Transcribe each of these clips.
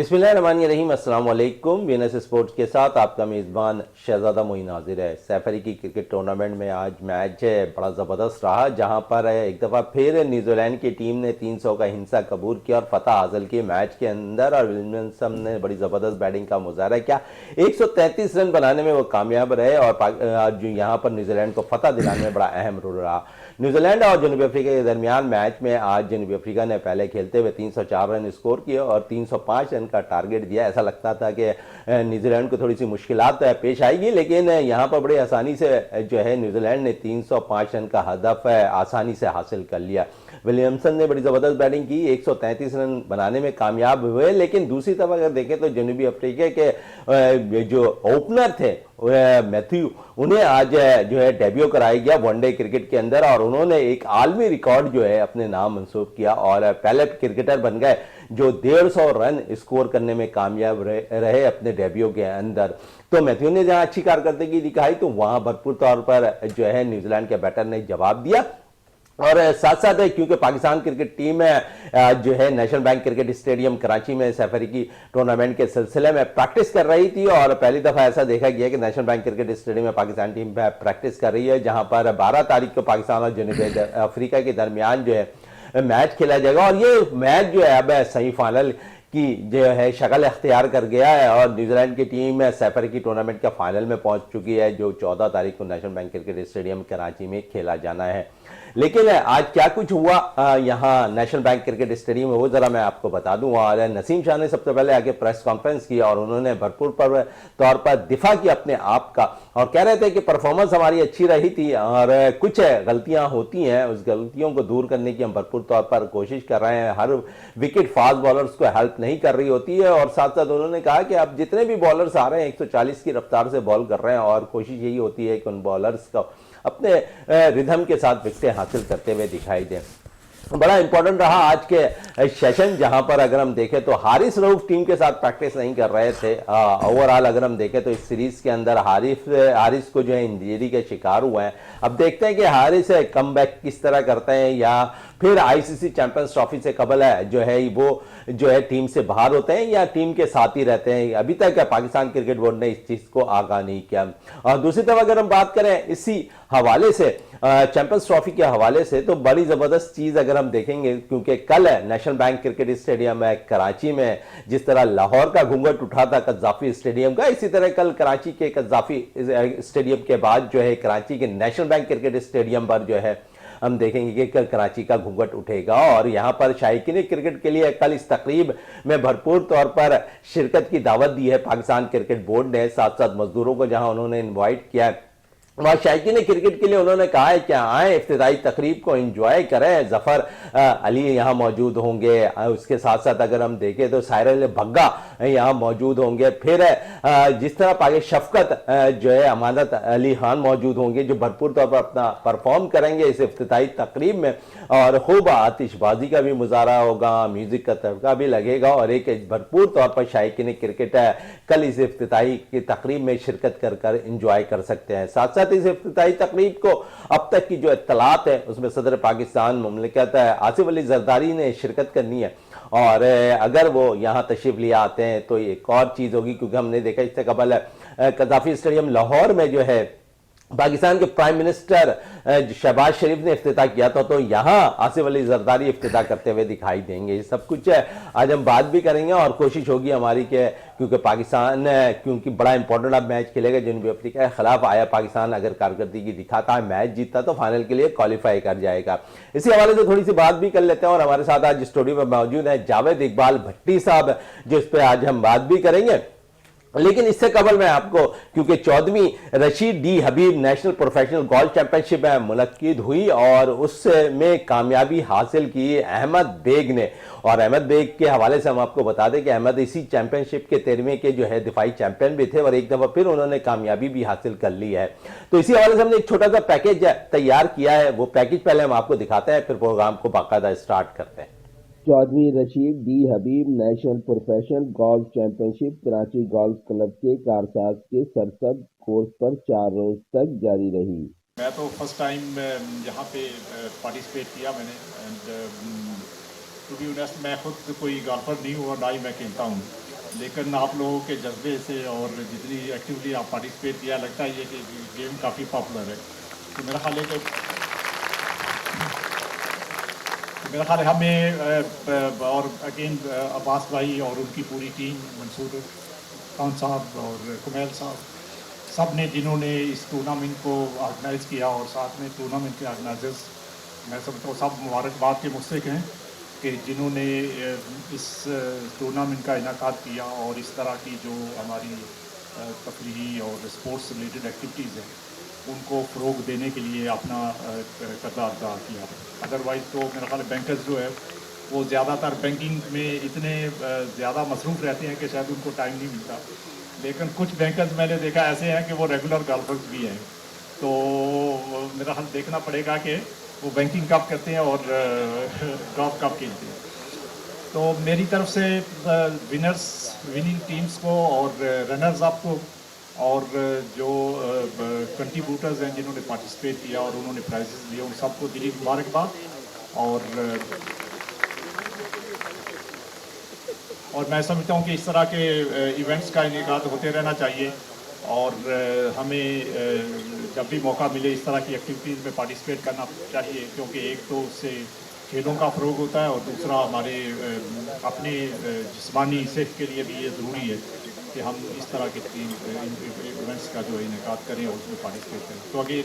बिस्मिल्लाहिर्रहमानिर्रहीम, अस्सलाम वालेकुम। वीनस स्पोर्ट्स के साथ आपका मेज़बान शहजादा मोइन हाजिर है। सैफ अली की क्रिकेट टूर्नामेंट में आज मैच बड़ा ज़बरदस्त रहा, जहां पर एक दफ़ा फिर न्यूजीलैंड की टीम ने 300 का हिंसा कबूल किया और फतह हासिल की मैच के अंदर। और विलियमसन ने बड़ी ज़बरदस्त बैटिंग का मुजाहरा किया, 133 रन बनाने में वो कामयाब रहे और जो यहाँ पर न्यूजीलैंड को फतह दिलाने में बड़ा अहम रोल रहा। न्यूजीलैंड और जनूबी अफ्रीका के दरमियान मैच में आज जनूबी अफ्रीका ने पहले खेलते हुए 304 रन स्कोर किए और 305 रन का टारगेट दिया। ऐसा लगता था कि न्यूजीलैंड को थोड़ी सी मुश्किलात पेश आएगी, लेकिन यहाँ पर बड़ी आसानी से जो है न्यूजीलैंड ने 305 रन का हदफ आसानी से हासिल कर लिया। विलियमसन ने बड़ी ज़बरदस्त बैटिंग की, 133 रन बनाने में कामयाब हुए। लेकिन दूसरी तरफ अगर देखें तो जनूबी अफ्रीका के जो ओपनर थे मैथ्यू, उन्हें आज जो है डेब्यू कराया गया वनडे क्रिकेट के अंदर और उन्होंने एक आलमी रिकॉर्ड जो है अपने नाम मंसूब किया और पहले क्रिकेटर बन गए जो 150 रन स्कोर करने में कामयाब रहे अपने डेब्यू के अंदर। तो मैथ्यू ने जहां अच्छी कारकर्दगी दिखाई तो वहां भरपूर तौर पर जो है न्यूजीलैंड के बैटर ने जवाब दिया। और साथ साथ क्योंकि पाकिस्तान क्रिकेट टीम जो है national bank cricket stadium Karachi में सैफ अली की टूर्नामेंट के सिलसिले में प्रैक्टिस कर रही थी और पहली दफा ऐसा देखा गया कि नेशनल बैंक क्रिकेट स्टेडियम में पाकिस्तान टीम प्रैक्टिस कर रही है, जहां पर 12 तारीख को पाकिस्तान और जनूबी अफ्रीका के दरमियान जो है मैच खेला जाएगा। और ये मैच जो है अब सेमीफाइनल की जो है शक्ल अख्तियार कर गया है और न्यूजीलैंड की टीम सैफ अली की टूर्नामेंट के फाइनल में पहुंच चुकी है, जो 14 तारीख को national bank cricket stadium Karachi में खेला जाना है। लेकिन आज क्या कुछ हुआ यहाँ नेशनल बैंक क्रिकेट स्टेडियम में, वो जरा मैं आपको बता दूं। और नसीम शाह ने सबसे पहले आके प्रेस कॉन्फ्रेंस की और उन्होंने भरपूर तौर पर दिफा किया अपने आप का और कह रहे थे कि परफॉर्मेंस हमारी अच्छी रही थी और कुछ गलतियां होती हैं, उस गलतियों को दूर करने की हम भरपूर तौर पर कोशिश कर रहे हैं। हर विकेट फास्ट बॉलर्स को हेल्प नहीं कर रही होती है और साथ साथ उन्होंने कहा कि अब जितने भी बॉलर्स आ रहे हैं 140 की रफ्तार से बॉल कर रहे हैं और कोशिश यही होती है कि उन बॉलर्स को अपने रिदम के साथ विकेटें हासिल करते हुए दिखाई दें। बड़ा इंपॉर्टेंट रहा आज के सेशन, जहां पर अगर हम देखें तो हारिस रऊफ टीम के साथ प्रैक्टिस नहीं कर रहे थे। ओवरऑल अगर हम देखें तो इस सीरीज के अंदर हारिस को जो है इंजरी के शिकार हुए हैं। अब देखते हैं कि हारिस कम बैक किस तरह करते हैं या फिर आईसीसी चैंपियंस ट्रॉफी से कबल जो है वो जो है टीम से बाहर होते हैं या टीम के साथ ही रहते हैं। अभी तक पाकिस्तान क्रिकेट बोर्ड ने इस चीज को आगाह नहीं किया। और दूसरी तरफ अगर हम बात करें इसी हवाले से चैंपियंस ट्रॉफी के हवाले से, तो बड़ी जबरदस्त चीज अगर हम देखेंगे, क्योंकि कल नेशनल बैंक क्रिकेट स्टेडियम है कराची में, जिस तरह लाहौर का घूंघट उठा था कज़ाफी स्टेडियम का, इसी तरह कल कराची के कज़ाफी स्टेडियम के बाद जो है कराची के नेशनल बैंक क्रिकेट स्टेडियम पर जो है हम देखेंगे कि कल कराची का घूंघट उठेगा। और यहां पर शायकीन क्रिकेट के लिए कल इस तकरीब में भरपूर तौर पर शिरकत की दावत दी है पाकिस्तान क्रिकेट बोर्ड ने। साथ साथ मजदूरों को जहां उन्होंने इन्वाइट किया, वहाँ शायकीन क्रिकेट के लिए उन्होंने कहा है कि आए इफ्तिताई तकरीब को एंजॉय करें। जफर अली यहाँ मौजूद होंगे, उसके साथ साथ अगर हम देखें तो साहिर भग्गा यहाँ मौजूद होंगे, फिर जिस तरह पाकिस्तान शफकत जो है अमानत अली खान मौजूद होंगे, जो भरपूर तौर पर अपना परफॉर्म करेंगे इस इफ्तिताई तकरीब में। और खूब आतिशबाजी का भी मुजाहरा होगा, म्यूजिक का तड़का भी लगेगा और एक भरपूर तौर पर शायकीन क्रिकेट कल इस इफ्तिताई की तकरीब में शिरकत कर इंजॉय कर सकते हैं। साथ साथ इस इफ्तिताई तकरीब को अब तक की जो इत्तलात है उसमें सदर पाकिस्तान मुमलिकत आसिफ अली जरदारी ने शिरकत करनी है और अगर वो यहाँ तशरीफ ले आते हैं तो एक और चीज होगी, क्योंकि हमने देखा इससे कबल कज़ाफी स्टेडियम लाहौर में जो है पाकिस्तान के प्राइम मिनिस्टर शहबाज शरीफ ने इफ्तिताह किया था, तो यहां आसिफ अली जरदारी इफ्तिताह करते हुए दिखाई देंगे। ये सब कुछ आज हम बात भी करेंगे और कोशिश होगी हमारी कि क्योंकि पाकिस्तान क्योंकि बड़ा इंपॉर्टेंट अब मैच खेलेगा जनूबी अफ्रीका के खिलाफ। आया पाकिस्तान अगर कारकर्दगी दिखाता है, मैच जीतता तो फाइनल के लिए क्वालिफाई कर जाएगा। इसी हवाले से थोड़ी सी बात भी कर लेते हैं और हमारे साथ आज स्टूडियो में मौजूद है जावेद इकबाल भट्टी साहब, जो इस पर आज हम बात भी करेंगे। लेकिन इससे कबल मैं आपको, क्योंकि 14वीं Rashid D Habib national professional golf championship मुनक्किद हुई और उसमें कामयाबी हासिल की अहमद बेग ने, और अहमद बेग के हवाले से हम आपको बता दें कि अहमद इसी चैंपियनशिप के 13वें के जो है दिफाई चैंपियन भी थे और एक दफा फिर उन्होंने कामयाबी भी हासिल कर ली है। तो इसी हवाले से हमने एक छोटा सा पैकेज तैयार किया है, वो पैकेज पहले हम आपको दिखाते हैं, फिर प्रोग्राम को बाकायदा स्टार्ट करते हैं। 14वीं Rashid D Habib national professional golf championship Karachi golf club के कारसाज के सरसब्ज कोर्स पर 4 रोज तक जारी रही। मैं तो फर्स्ट टाइम यहाँ पे पार्टिसिपेट किया मैंने एंड टू बी ऑनेस्ट मैं खुद कोई गोल्फर नहीं हुआ, ना ही मैं खेलता हूँ, लेकिन आप लोगों के जज्बे से और जितनी एक्टिवली आप पार्टिसिपेट किया, लगता है ये कि गेम काफ़ी पॉपुलर है। तो मेरा ख्याल है कि हमें और अगेन अब्बास भाई और उनकी पूरी टीम, मंसूर खान साहब और कुमैल साहब, सब ने जिन्होंने इस टूर्नामेंट को ऑर्गेनाइज़ किया, और साथ में टूर्नामेंट के ऑर्गेनाइजर्स, मैं समझता हूँ सब मुबारकबाद के मुस्तहिक हैं कि जिन्होंने इस टूर्नामेंट का इनेकाद किया और इस तरह की जो हमारी तफरीही और स्पोर्ट्स रिलेटेड एक्टिविटीज़ हैं उनको फ़रोग देने के लिए अपना किरदार अदा किया। अदरवाइज़ तो मेरा ख्याल बैंकर्स जो है वो ज़्यादातर बैंकिंग में इतने ज़्यादा मसरूफ़ रहते हैं कि शायद उनको टाइम नहीं मिलता, लेकिन कुछ बैंकर्स मैंने देखा ऐसे हैं कि वो रेगुलर गोल्फर्स भी हैं। तो मेरा ख्याल देखना पड़ेगा कि वो बैंकिंग कब करते हैं और गोल्फ कब खेलते हैं। तो मेरी तरफ से विनिंग टीम्स को और रनर्स अप को और जो कंट्रीब्यूटर्स हैं जिन्होंने पार्टिसिपेट किया और उन्होंने प्राइजेस लिए, उन सबको दिली मुबारकबाद। और मैं समझता हूँ कि इस तरह के इवेंट्स का इनेकाद होते रहना चाहिए, और हमें जब भी मौका मिले इस तरह की एक्टिविटीज़ में पार्टिसिपेट करना चाहिए, क्योंकि एक तो उससे खेलों का फ़रोग होता है और दूसरा हमारे अपने जिस्मानी सेहत के लिए भी ये ज़रूरी है कि हम इस तरह के इवेंट्स का जो इनेकाद करें और उसमें पार्टिसिपेट करें। तो अगेन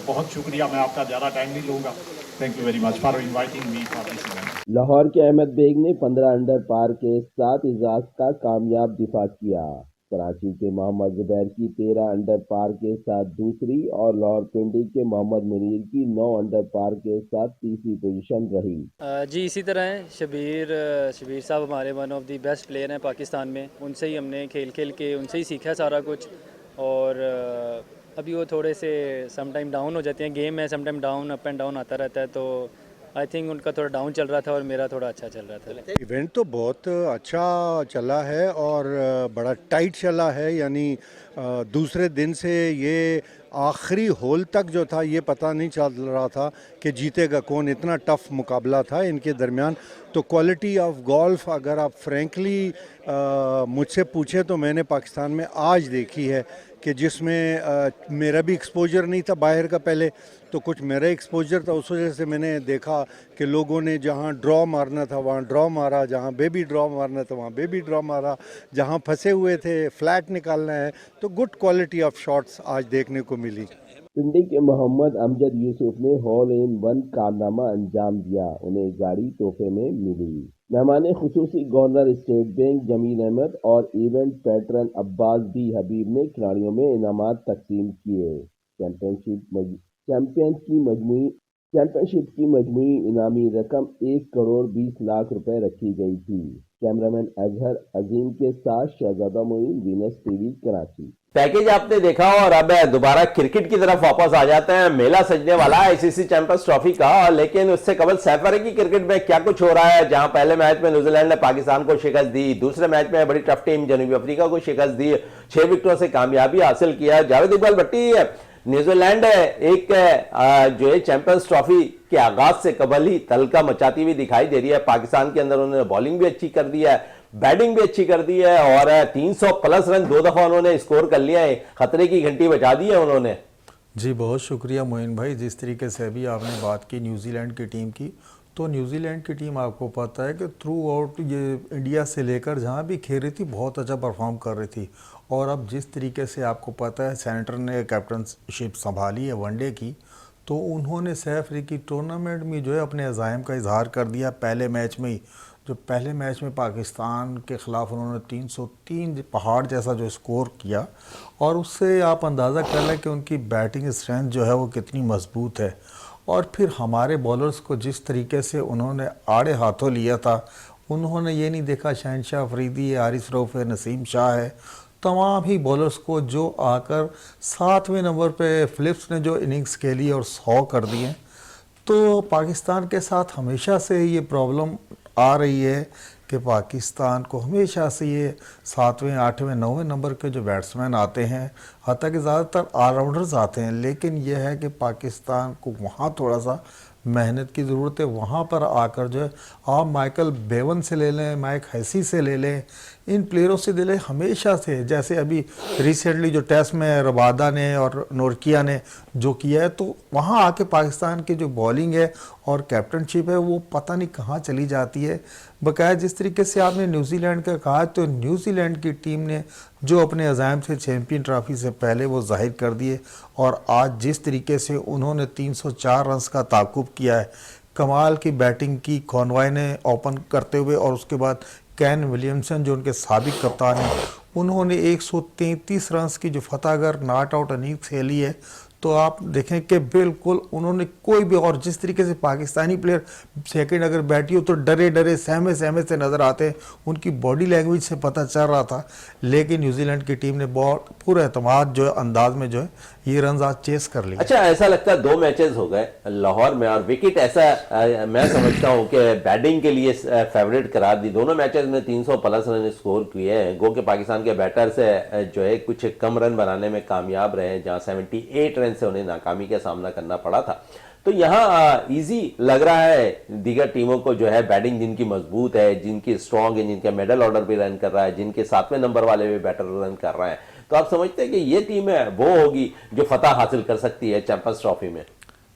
बहुत शुक्रिया, मैं आपका ज़्यादा टाइम नहीं लूँगा। Thank you very much for inviting me for this event. Lahore के अहमद बेग ने 15 अंडर पार के साथ इजाज का कामयाब दिफा किया। कराची के मोहम्मद जुबैर की 13 अंडर पार के साथ दूसरी और लाहौर पिंडी के मोहम्मद मुनीर की 9 अंडर पार के साथ तीसरी पोजीशन रही। जी इसी तरह हैं शबीर साहब हमारे one of the best player हैं पाकिस्तान में। उनसे ही हमने खेल के उनसे ही सीखा सारा कुछ। और अभी वो थोड़े से सम टाइम डाउन हो जाते हैं, गेम में some time down up and down आता रहता है, तो आई थिंक उनका थोड़ा डाउन चल रहा था और मेरा थोड़ा अच्छा चल रहा था। इवेंट तो बहुत अच्छा चला है और बड़ा टाइट चला है, यानी दूसरे दिन से ये आखिरी होल तक जो था ये पता नहीं चल रहा था कि जीतेगा कौन, इतना टफ मुकाबला था इनके दरमियान। तो क्वालिटी ऑफ गोल्फ अगर आप फ्रैंकली मुझसे पूछे तो मैंने पाकिस्तान में आज देखी है कि जिसमें मेरा भी एक्सपोजर नहीं था बाहर का पहले, तो कुछ मेरा एक्सपोजर था, उस वजह से मैंने देखा कि लोगों ने जहां ड्रॉ मारना था वहां ड्रॉ मारा, जहां बेबी ड्रॉ मारना था वहां बेबी ड्रॉ मारा, जहां फंसे हुए थे फ्लैट निकालना है, तो गुड क्वालिटी ऑफ शॉट्स आज देखने को मिली। पिंडी के मोहम्मद अमजद यूसुफ ने हॉल इन वन कारनामा अंजाम दिया, उन्हें गाड़ी तोहफे में मिली। मेहमान खुसूसी governor state bank Jameel Ahmed और event patron Abbas D Habib ने खिलाड़ियों में इनामात तकसीम किए। चैंपियनशिप की मजमूई इनामी रकम 1 करोड़ 20 लाख रुपए रखी गई थी। कैमरामैन अजहर अजीम के साथ Shahzada Moin, Venus TV, Karachi. Package आपने देखा और अब दोबारा क्रिकेट की तरफ वापस आ जाते हैं। मेला सजने वाला है आईसीसी चैंपियंस ट्रॉफी का, लेकिन उससे कबल सैफ अफ्रीदी क्रिकेट में क्या कुछ हो रहा है, जहां पहले मैच में न्यूजीलैंड ने पाकिस्तान को शिकस्त दी, दूसरे मैच में बड़ी टफ टीम जनूबी अफ्रीका को शिकस्त दी, 6 विकेटों से कामयाबी हासिल किया। जावेद इकबाल भट्टी, न्यूजीलैंड एक जो है चैंपियंस ट्रॉफी के आगाज से कबल ही तहलका मचाती हुई दिखाई दे रही है। पाकिस्तान के अंदर उन्होंने बॉलिंग भी अच्छी कर दी है, बैटिंग भी अच्छी कर दी है, और 300 प्लस रन 2 दफा उन्होंने स्कोर कर लिया है, खतरे की घंटी बजा दी है उन्होंने। जी बहुत शुक्रिया मोइन भाई, जिस तरीके से अभी आपने बात की न्यूजीलैंड की टीम की, तो न्यूजीलैंड की टीम आपको पता है कि थ्रू आउट ये इंडिया से लेकर जहाँ भी खेल रही थी बहुत अच्छा परफॉर्म कर रही थी। और अब जिस तरीके से आपको पता है सेनेटर ने कैप्टनशिप संभाली है वनडे की, तो उन्होंने सैफ अफ्रीदी टूर्नामेंट में जो है अपने अज़ाइम का इजहार कर दिया पहले मैच में ही। जो पहले मैच में पाकिस्तान के ख़िलाफ़ उन्होंने 303 पहाड़ जैसा जो स्कोर किया, और उससे आप अंदाज़ा कर लें कि उनकी बैटिंग स्ट्रेंथ जो है वो कितनी मजबूत है। और फिर हमारे बॉलर्स को जिस तरीके से उन्होंने आड़े हाथों लिया था, उन्होंने ये नहीं देखा शहनशाह अफरीदी है, आरिफ रऊफ़ है, नसीम शाह है, तमाम ही बॉलर्स को जो आकर 7वें नंबर पे फ़िलिप्स ने जो इनिंग्स खेली और 100 कर दिए। तो पाकिस्तान के साथ हमेशा से ये प्रॉब्लम आ रही है कि पाकिस्तान को हमेशा से ये 7वें, 8वें, 9वें नंबर के जो बैट्समैन आते हैं, हालांकि ज़्यादातर ऑलराउंडर्स आते हैं, लेकिन यह है कि पाकिस्तान को वहाँ थोड़ा सा मेहनत की ज़रूरत है। वहाँ पर आकर जो है आप माइकल बेवन से ले लें, माइक हैसी से ले लें, इन प्लेयरों से दिले हमेशा से, जैसे अभी रिसेंटली जो टेस्ट में रबादा ने और नोरकिया ने जो किया है, तो वहाँ आके पाकिस्तान की जो बॉलिंग है और कैप्टनशिप है वो पता नहीं कहाँ चली जाती है। बकाया जिस तरीके से आपने न्यूजीलैंड का कहा, तो न्यूजीलैंड की टीम ने जो अपने अज़ाइम से चैम्पियन ट्रॉफी से पहले वो जाहिर कर दिए, और आज जिस तरीके से उन्होंने 304 रन का ताकुब किया है, कमाल की बैटिंग की कॉनवॉय ने ओपन करते हुए, और उसके बाद कैन विलियमसन जो उनके साबिक कप्तान हैं, उन्होंने 133 रन की जो फतहगर नॉट आउट इनिंग्स खेली है। तो आप देखें कि बिल्कुल उन्होंने कोई भी, और जिस तरीके से पाकिस्तानी प्लेयर सेकंड अगर बैठी हो तो डरे डरे सहमे सहमे से नज़र आते हैं, उनकी बॉडी लैंग्वेज से पता चल रहा था। लेकिन न्यूजीलैंड की टीम ने बहुत पूरे एतमाद जो है अंदाज में जो है ये रन आज चेस कर लिए। अच्छा, ऐसा लगता है 2 मैचेस हो गए लाहौर में और विकेट ऐसा मैं समझता हूं कि बैटिंग के लिए फेवरेट करार दी। दोनों मैचेस में 300 प्लस रन स्कोर किए हैं। गो के पाकिस्तान के बैटर से जो है कुछ कम रन बनाने में कामयाब रहे हैं, जहां 78 रन से उन्हें नाकामी का सामना करना पड़ा था। तो यहाँ इजी लग रहा है दीगर टीमों को, जो है बैटिंग जिनकी मजबूत है, जिनकी स्ट्रांग है, जिनके मिडल ऑर्डर भी रन कर रहा है, जिनके 7वें नंबर वाले भी बैटर रन कर रहे हैं। तो आप समझते हैं कि ये टीम है वो होगी जो फतह हासिल कर सकती है चैंपियंस ट्रॉफी में?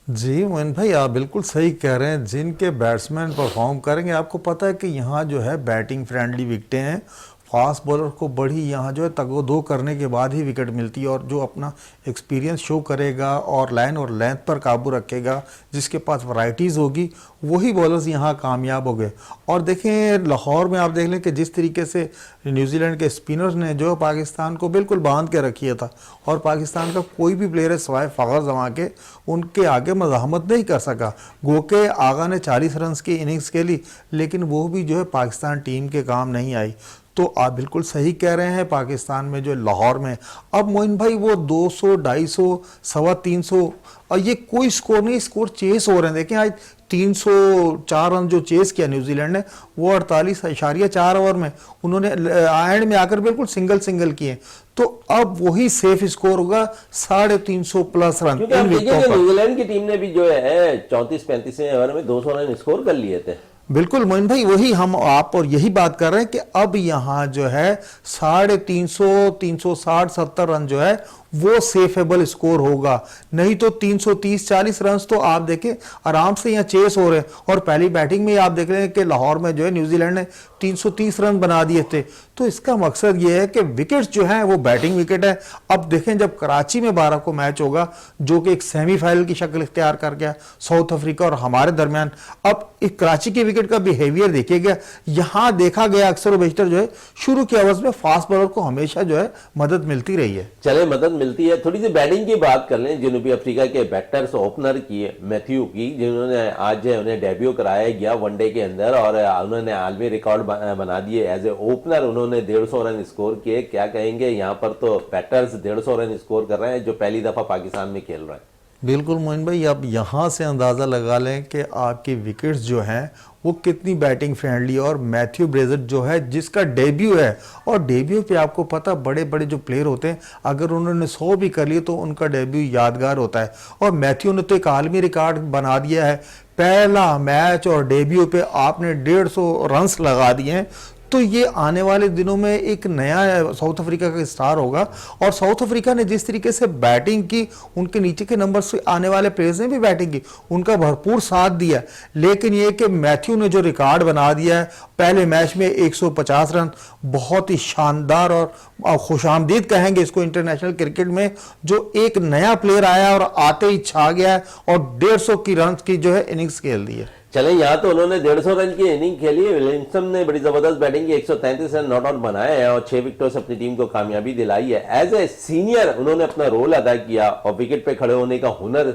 जी मोइन भाई, आप बिल्कुल सही कह रहे हैं। जिनके बैट्समैन परफॉर्म करेंगे, आपको पता है कि यहाँ जो है बैटिंग फ्रेंडली विकेटें हैं, फास्ट बॉलर को बड़ी यहाँ जो है तगो-दो करने के बाद ही विकेट मिलती है, और जो अपना एक्सपीरियंस शो करेगा और लाइन और लेंथ पर काबू रखेगा, जिसके पास वैरायटीज़ होगी, वही बॉलर्स यहाँ कामयाब हो गए। और देखें लाहौर में आप देख लें कि जिस तरीके से न्यूजीलैंड के स्पिनर्स ने जो पाकिस्तान को बिल्कुल बांध के रखिए था, और पाकिस्तान का कोई भी प्लेयर है सवाए फ़खर जमां के उनके आगे मज़ाहमत नहीं कर सका। गो के आगा ने 40 रन की इनिंग्स खेली, लेकिन वो भी जो है पाकिस्तान टीम के काम नहीं आई। तो आप बिल्कुल सही कह रहे हैं, पाकिस्तान में जो लाहौर में अब मोइन भाई वो 200, 250, 350 और ये कोई स्कोर नहीं, स्कोर चेस हो रहे हैं। देखें आज 304 रन जो चेस किया न्यूजीलैंड ने, वो 48.4 ओवर में उन्होंने एंड में आकर बिल्कुल सिंगल किए। तो अब वही सेफ स्कोर होगा 350 प्लस रन। क्योंकि आप देखिए कि न्यूजीलैंड की टीम ने भी जो है 34-35 ओवर में 200 रन स्कोर कर लिए थे। बिल्कुल मोइन भाई, वही हम आप और यही बात कर रहे हैं कि अब यहाँ जो है 350, 360, 70 रन जो है वो सेफेबल स्कोर होगा। नहीं तो 330-40 रन तो आप देखें आराम से यहाँ चेस हो रहे हैं। और पहली बैटिंग में आप देख रहे हैं कि लाहौर में जो है न्यूजीलैंड ने 330 रन बना दिए थे। तो इसका मकसद ये है कि विकेट्स जो हैं वो बैटिंग विकेट है। अब देखें जब कराची में 12 को मैच होगा, जो कि एक सेमीफाइनल की शक्ल इख्तियार कर गया साउथ अफ्रीका और हमारे दरमियान, अब एक कराची के विकेट का बिहेवियर देखिएगा। यहाँ देखा गया अक्सर व बेशतर जो है शुरू के अवध में फास्ट बॉलर को हमेशा जो है मदद मिलती रही है। चले मदद मिलती है। थोड़ी सी बैटिंग की बात कर लें। जनूबी अफ्रीका के बैटर्स ओपनर की मैथ्यू की, जिन्होंने आज उन्हें डेब्यू कराया गया वनडे के अंदर और उन्होंने आलमी रिकॉर्ड बना दिए। एज ए ओपनर उन्होंने 150 रन स्कोर किए। क्या कहेंगे, यहाँ पर तो बैटर्स 150 रन स्कोर कर रहे हैं जो पहली दफा पाकिस्तान में खेल रहे हैं। बिल्कुल मोइन भाई, आप यहाँ से अंदाज़ा लगा लें कि आपकी विकेट्स जो हैं वो कितनी बैटिंग फ्रेंडली। और मैथ्यू ब्रेजर जो है जिसका डेब्यू है, और डेब्यू पे आपको पता बड़े बड़े जो प्लेयर होते हैं अगर उन्होंने 100 भी कर लिए तो उनका डेब्यू यादगार होता है। और मैथ्यू ने तो एक आलमी रिकॉर्ड बना दिया है, पहला मैच और डेब्यू पे आपने 150 रन्स लगा दिए हैं। तो ये आने वाले दिनों में एक नया साउथ अफ्रीका का स्टार होगा। और साउथ अफ्रीका ने जिस तरीके से बैटिंग की, उनके नीचे के नंबर से आने वाले प्लेयर्स ने भी बैटिंग की, उनका भरपूर साथ दिया। लेकिन ये कि मैथ्यू ने जो रिकॉर्ड बना दिया है पहले मैच में 150 रन, बहुत ही शानदार और खुशामदीद कहेंगे इसको इंटरनेशनल क्रिकेट में, जो एक नया प्लेयर आया और आते ही छा गया है और 150 की रन की जो है इनिंग्स खेल दी है। चले, यहाँ तो उन्होंने 150 रन की इनिंग खेली है। विलियमसन ने बड़ी जबरदस्त बैटिंग की, 133 रन नॉट आउट बनाए हैं और 6 विकेटों से अपनी टीम को कामयाबी दिलाई है। एज ए सीनियर उन्होंने अपना रोल अदा किया और विकेट पे खड़े होने का हुनर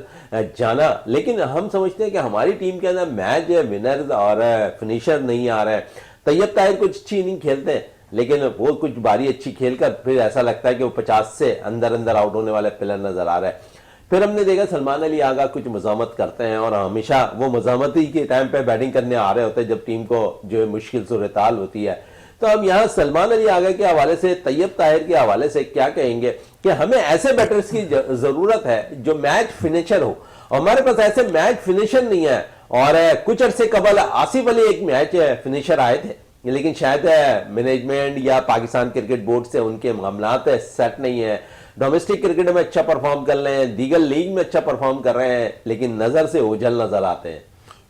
जाना। लेकिन हम समझते हैं कि हमारी टीम के अंदर मैच विनर और फिनिशर नहीं आ रहे हैं। तैयब ताहिर कुछ अच्छी इनिंग खेलते हैं, लेकिन वो कुछ बारी अच्छी खेलकर फिर ऐसा लगता है कि वो 50 से अंदर आउट होने वाले प्लेयर नजर आ रहे हैं। फिर हमने देखा सलमान अली आगा कुछ मज़ामत करते हैं और हमेशा वो मज़ामती के टाइम पे बैटिंग करने आ रहे होते हैं जब टीम को जो है मुश्किल सूरत-ए-हाल होती है। तो हम यहाँ सलमान अली आगा के हवाले से, तैयब ताहिर के हवाले से क्या कहेंगे कि हमें ऐसे बैटर्स की जरूरत है जो मैच फिनिशर हो। हमारे पास ऐसे मैच फिनिशर नहीं है। और कुछ अरसे कबल आसिफ अली एक मैच फिनिशर आए थे, लेकिन शायद मैनेजमेंट या पाकिस्तान क्रिकेट बोर्ड से उनके मामलात सेट नहीं है। डोमेस्टिक क्रिकेट में अच्छा परफॉर्म कर रहे हैं, दीगर लीग में अच्छा परफॉर्म कर रहे हैं, लेकिन नज़र से ओझल नज़र आते हैं।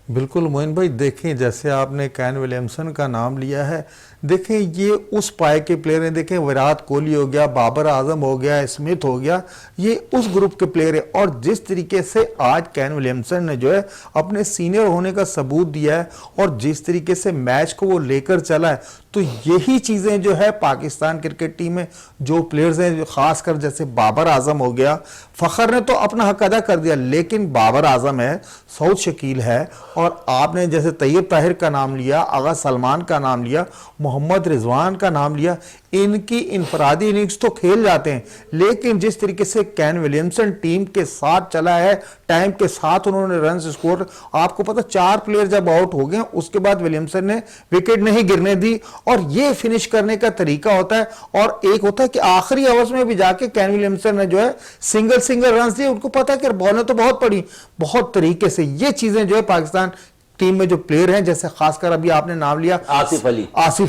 बिल्कुल मोइन भाई, देखें जैसे आपने कैन विलियमसन का नाम लिया है, देखें ये उस पाए के प्लेयर हैं। देखें विराट कोहली हो गया, बाबर आजम हो गया, स्मिथ हो गया, ये उस ग्रुप के प्लेयर है। और जिस तरीके से आज कैन विलियमसन ने जो है अपने सीनियर होने का सबूत दिया है और जिस तरीके से मैच को वो लेकर चला है, तो यही चीज़ें जो है पाकिस्तान क्रिकेट टीम में जो प्लेयर्स हैं, जो खासकर जैसे बाबर आजम हो गया, फ़खर ने तो अपना हक अदा कर दिया, लेकिन बाबर आजम है, सऊद शकील है, और आपने जैसे तैयब ताहिर का नाम लिया, आगा सलमान का नाम लिया, मोहम्मद रिजवान का नाम लिया, इनकी इनफरादी इनिंग्स तो खेल जाते हैं, लेकिन जिस तरीके से कैन विलियमसन टीम के साथ चला है, टाइम के साथ उन्होंने रन स्कोर, आपको पता 4 प्लेयर जब आउट हो गए उसके बाद विलियमसन ने विकेट नहीं गिरने दी। और ये फिनिश करने का तरीका होता है, और एक होता है कि आखिरी ओवर्स में भी जाके कैन विलियमसन ने जो है सिंगल रन दिए। उनको पता है कि बॉलें तो बहुत पड़ी, बहुत तरीके से ये चीजें जो है पाकिस्तान टीम में जो प्लेयर हैं, जैसे खासकर अभी आपने नाम लिया आसिफ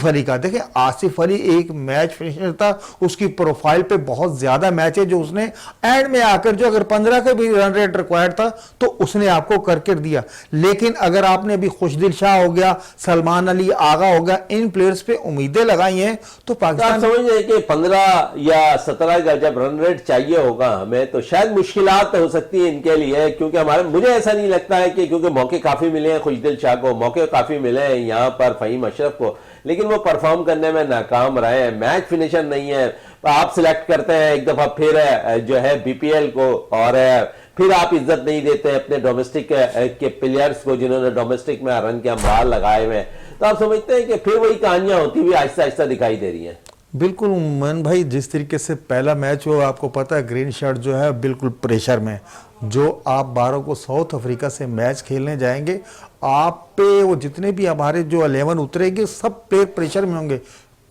अली का, देखिए आसिफ अली एक मैच फिनिशर था, उसकी प्रोफाइल पे बहुत ज्यादा मैच है जो उसने एंड में आकर जो अगर 15 का भी रन रेट रिक्वायर्ड था तो उसने आपको करके दिया। लेकिन अगर आपने अभी खुशदिल शाह हो गया, सलमान अली आगा हो गया, इन प्लेयर्स पे उम्मीदें लगाई हैं, तो पाकिस्तान समझ रहे कि 15 या 17 का जब रन रेट चाहिए होगा हमें, तो शायद मुश्किलात हो सकती है इनके लिए, क्योंकि मुझे ऐसा नहीं लगता है कि क्योंकि मौके काफी मिले हैं दिल शाह को, मौके काफी मिले हैं यहाँ पर फहीम अशरफ को, लेकिन वो परफॉर्म करने में नाकाम रहे हैं। मैच फिनिशर नहीं है। आप सिलेक्ट करते हैं एक दफा फिर जो है बीपीएल को, और फिर आप इज्जत नहीं देते अपने डोमेस्टिक के प्लेयर्स को जिन्होंने डोमेस्टिक में रन के अंबार लगाए हुए हैं, तो आप समझते हैं कि फिर वही कहानियां होती हुई आहिस्ता आहिस्ता दिखाई दे रही हैं। बिल्कुल मन भाई, जिस तरीके से पहला मैच हो, आपको पता है ग्रीन शर्ट जो है बिल्कुल प्रेशर में, जो आप 12 को साउथ अफ्रीका से मैच खेलने जाएंगे, आप पे वो जितने भी हमारे जो 11 उतरेंगे सब प्लेयर प्रेशर में होंगे,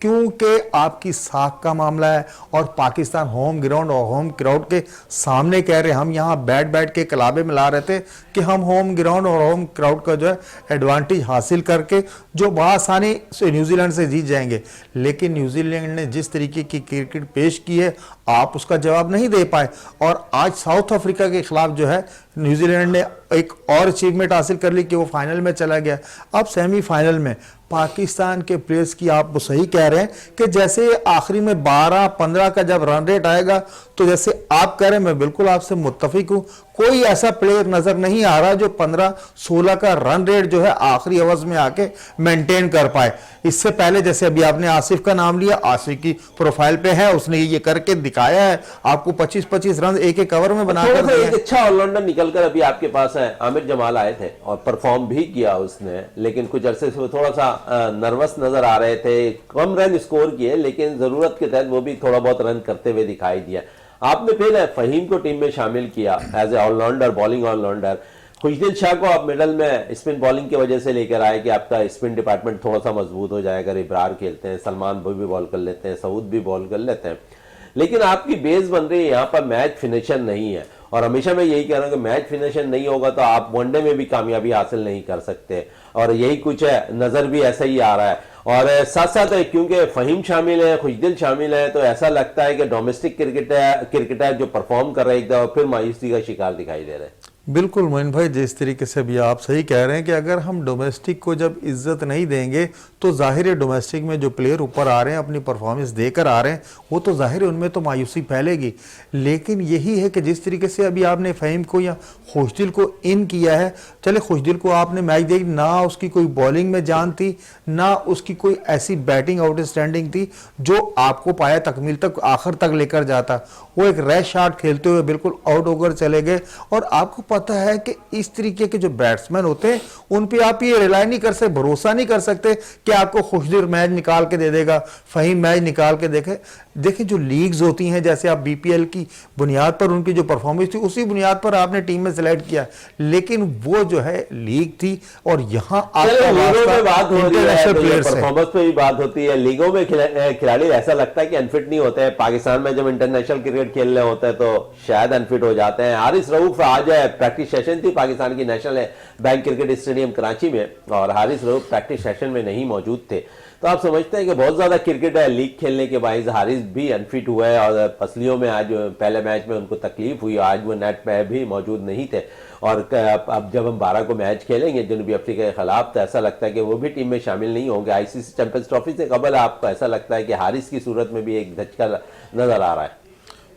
क्योंकि आपकी साख का मामला है और पाकिस्तान होम ग्राउंड और होम क्राउड के सामने कह रहे हैं। हम यहाँ बैठ के कलाबे मिला रहे थे कि हम होम ग्राउंड और होम क्राउड का जो है एडवांटेज हासिल करके जो बआसानी से न्यूजीलैंड से जीत जाएंगे, लेकिन न्यूजीलैंड ने जिस तरीके की क्रिकेट पेश की है आप उसका जवाब नहीं दे पाए, और आज साउथ अफ्रीका के खिलाफ जो है न्यूजीलैंड ने एक और अचीवमेंट हासिल कर ली कि वो फाइनल में चला गया। अब सेमीफाइनल में पाकिस्तान के प्लेयर्स की आप सही कह रहे हैं कि जैसे आखिरी में 12-15 का जब रन रेट आएगा, तो जैसे आप कह रहे हैं मैं बिल्कुल आपसे मुत्तफिक हूं, कोई ऐसा प्लेयर नजर नहीं आ रहा जो 15-16 का रन रेट जो है आखिरी ओवर्स में आके मेंटेन कर पाए। इससे पहले जैसे अभी आपने आसिफ का नाम लिया, आसिफ की प्रोफाइल पे है, उसने ये करके दिखाया है, आपको 25-25 रन एक ओवर में बनाकर दिए। एक अच्छा ऑलराउंडर निकलकर अभी आपके पास है, आमिर जमाल आए थे और परफॉर्म भी किया उसने, लेकिन कुछ अरसे से थोड़ा सा नर्वस नजर आ रहे थे, कम रन स्कोर किए, लेकिन जरूरत के तहत वो भी थोड़ा बहुत रन करते हुए दिखाई दिया। आपने फिर फहीम को टीम में शामिल किया as a allrounder, bowling allrounder. Khushdil Shah को आप मिडल में स्पिन बॉलिंग की वजह से लेकर आए कि आपका स्पिन डिपार्टमेंट थोड़ा सा मजबूत हो जाएगा। इब्रार खेलते हैं, सलमान भी बॉल कर लेते हैं, सऊद भी बॉल कर लेते हैं, लेकिन आपकी बेस बन रही है यहाँ पर मैच फिनिशर नहीं है। और हमेशा मैं यही कह रहा हूँ कि मैच फिनिशर नहीं होगा तो आप वनडे में भी कामयाबी हासिल नहीं कर सकते, और यही कुछ है, नजर भी ऐसा ही आ रहा है। और साथ साथ क्योंकि फहीम शामिल है, खुशदिल शामिल है, तो ऐसा लगता है कि डोमेस्टिक क्रिकेटर जो परफॉर्म कर रहे हैं एक दफा फिर मायूसी का शिकार दिखाई दे रहे हैं। बिल्कुल मोइन भाई, जिस तरीके से भी आप सही कह रहे हैं कि अगर हम डोमेस्टिक को जब इज्जत नहीं देंगे तो जाहिर है डोमेस्टिक में जो प्लेयर ऊपर आ रहे हैं, अपनी परफॉर्मेंस देकर आ रहे हैं, वो तो जाहिर है उनमें तो मायूसी फैलेगी। लेकिन यही है कि जिस तरीके से अभी आपने फहीम को या खुशदिल को इन किया है, चले खुशदिल को आपने मैच देखी, ना उसकी कोई बॉलिंग में जान थी, ना उसकी कोई ऐसी बैटिंग आउटस्टैंडिंग थी जो आपको पाया तकमील तक आखिर तक लेकर जाता। वो एक रैश शॉट खेलते हुए बिल्कुल आउट होकर चले गए। और आपको पता है कि इस तरीके के जो बैट्समैन होते हैं उन पे आप ये रिलाई नहीं कर सकते, भरोसा नहीं कर सकते कि आपको खुशदिल मैच निकाल के दे देगा, फहीम मैच निकाल के देखें जो लीग्स होती हैं, जैसे आप बीपीएल की बुनियाद पर उनकी जो परफॉर्मेंस थी उसी बुनियाद पर आपने टीम में सिलेक्ट किया, लेकिन वो जो है लीग थी और यहाँ इंटरनेशनल प्लेयर्स परफॉर्मेंस पे भी बात होती है। लीगों में खिलाड़ी ऐसा लगता है कि अनफिट नहीं होते हैं, पाकिस्तान में जब इंटरनेशनल क्रिकेट खेल रहे होते हैं तो शायद अनफिट हो जाते हैं। हारिस रऊफ आज प्रैक्टिस सेशन थी पाकिस्तान की national bank cricket stadium Karachi में, और हारिस रऊफ प्रैक्टिस सेशन में नहीं मौजूद थे, तो आप समझते हैं कि बहुत ज़्यादा क्रिकेट लीग खेलने के बायस हारिस भी अनफिट हुआ है और पसलियों में आज पहले मैच में उनको तकलीफ हुई, आज वो नेट पे भी मौजूद नहीं थे। और अब जब हम 12 को मैच खेलेंगे जनूबी अफ्रीका के खिलाफ तो ऐसा लगता है कि वो भी टीम में शामिल नहीं होंगे। आईसीसी चैंपियंस ट्रॉफी से कबल आपको ऐसा लगता है कि हारिस की सूरत में भी एक धचका नजर आ रहा है?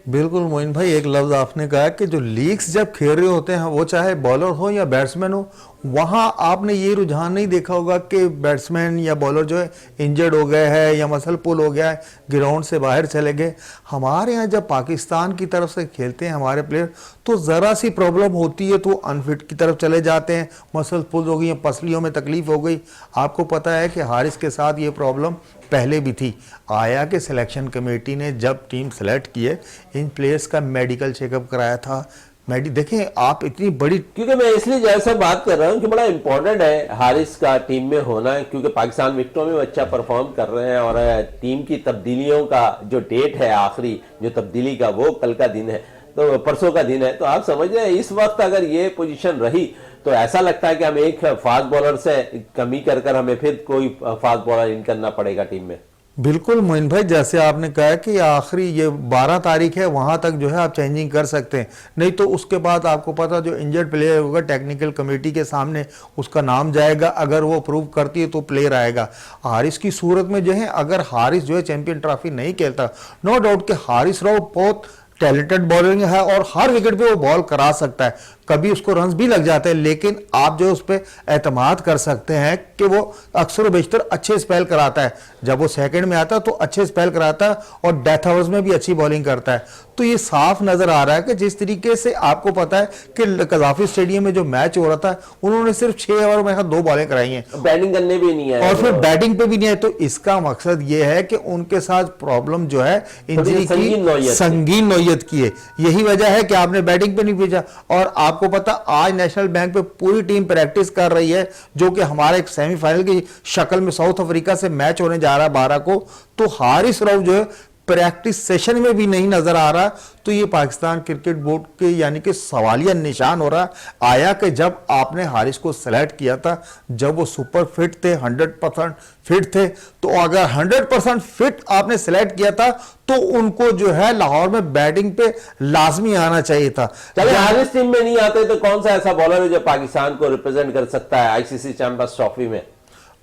बिल्कुल मोइन भाई, एक लफ्ज़ आपने कहा कि जो लीग्स जब खेल रहे होते हैं वो चाहे बॉलर हो या बैट्समैन हो, वहाँ आपने ये रुझान नहीं देखा होगा कि बैट्समैन या बॉलर जो है इंजर्ड हो गए हैं या मसल पुल हो गया है, ग्राउंड से बाहर चले गए। हमारे यहाँ जब पाकिस्तान की तरफ से खेलते हैं हमारे प्लेयर तो ज़रा सी प्रॉब्लम होती है तो अनफिट की तरफ चले जाते हैं, मसल पुल हो गई या पसलियों में तकलीफ हो गई। आपको पता है कि हारिस के साथ ये प्रॉब्लम पहले भी थी। आया कि सिलेक्शन कमेटी ने जब टीम सेलेक्ट किए इन प्लेयर्स का मेडिकल चेकअप कराया था। देखें आप इतनी बड़ी, क्योंकि मैं इसलिए जैसा बात कर रहा हूं कि बड़ा इंपॉर्टेंट है हारिस का टीम में होना, क्योंकि पाकिस्तान विकेटों में अच्छा परफॉर्म कर रहे हैं और टीम की तब्दीलियों का जो डेट है आखिरी जो तब्दीली का वो कल का दिन है, तो परसों का दिन है। तो आप समझ रहे हैं इस वक्त अगर ये पोजीशन रही तो ऐसा लगता है कि हम एक फास्ट बॉलर से कमी कर हमें फिर कोई फास्ट बॉलर इन करना पड़ेगा टीम में। बिल्कुल मोइन भाई, जैसे आपने कहा कि आखिरी ये 12 तारीख है, वहां तक जो है आप चेंजिंग कर सकते हैं, नहीं तो उसके बाद आपको पता जो इंजर्ड प्लेयर होगा टेक्निकल कमेटी के सामने उसका नाम जाएगा, अगर वो अप्रूव करती है तो प्लेयर आएगा। हारिस की सूरत में जो है अगर हारिस जो है चैंपियन ट्रॉफी नहीं खेलता, नो डाउट कि हारिस राव बहुत टैलेंटेड बॉलिंग है और हर विकेट पे वो बॉल करा सकता है, कभी उसको रन्स भी लग जाते हैं, लेकिन आप जो उस पर एतमाद कर सकते हैं कि वो अक्सर बेशतर अच्छे स्पेल कराता है। जब वो सेकंड में आता है तो अच्छे स्पेल कराता है और डेथ ओवर्स में भी अच्छी बॉलिंग करता है। तो ये साफ नजर आ रहा है कि जिस तरीके से आपको पता है कि कजाफी स्टेडियम में जो मैच हो रहा था उन्होंने सिर्फ 6 ओवर में 2 बॉलें कराई हैं, बैटिंग करने भी नहीं है और फिर बैटिंग पे भी नहीं है। तो इसका मकसद ये है कि उनके साथ प्रॉब्लम जो है इंजरी की संगीन नौयत की है। यही वजह है कि आपने बैटिंग पे नहीं भेजा। और आपको पता आज नेशनल बैंक पे पूरी टीम प्रैक्टिस कर रही है, जो कि हमारे एक सेमीफाइनल की शक्ल में साउथ अफ्रीका से मैच होने जा रहा है 12 को। तो हारिस राव जो है प्रैक्टिस सेशन में भी नहीं नजर आ रहा। तो ये पाकिस्तान क्रिकेट बोर्ड के यानी कि सवालिया निशान हो रहा। आया कि जब आपने हारिस को सेलेक्ट किया था, जब वो सुपर फिट थे, 100% फिट थे, तो अगर 100% फिट आपने सेलेक्ट किया था तो उनको जो है लाहौर में बैटिंग पे लाजमी आना चाहिए था। चले हारिस टीम में नहीं आते तो कौन सा ऐसा बॉलर है जो पाकिस्तान को रिप्रेजेंट कर सकता है आईसीसी चैंपियंस ट्रॉफी में?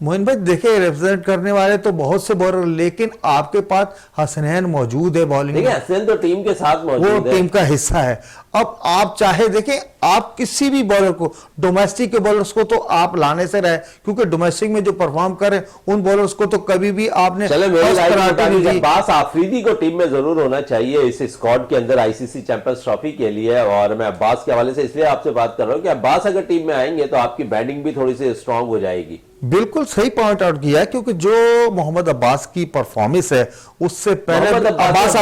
मोइन भाई देखिए, रिप्रेजेंट करने वाले तो बहुत से बॉलर, लेकिन आपके पास हसनैन मौजूद है बॉलिंग में। हसनैन तो टीम के साथ मौजूद है, वो टीम का हिस्सा है। अब आप चाहे देखें, आप किसी भी बॉलर को, डोमेस्टिक के बॉलर्स को तो आप लाने से रहे, क्योंकि डोमेस्टिक में जो परफॉर्म करें उन बॉलर्स को तो कभी भी आपने अब्बास आफरीदी को टीम में जरूर होना चाहिए इस स्क्वाड के अंदर आईसीसी चैंपियंस ट्रॉफी के लिए। और मैं अब्बास के हवाले से इसलिए आपसे बात कर रहा हूं कि अब्बास अगर टीम में आएंगे तो आपकी बैटिंग भी थोड़ी सी स्ट्रांग हो जाएगी। बिल्कुल सही पॉइंट आउट किया है, क्योंकि जो मोहम्मद अब्बास की परफॉर्मेंस है उससे पहले अब्बास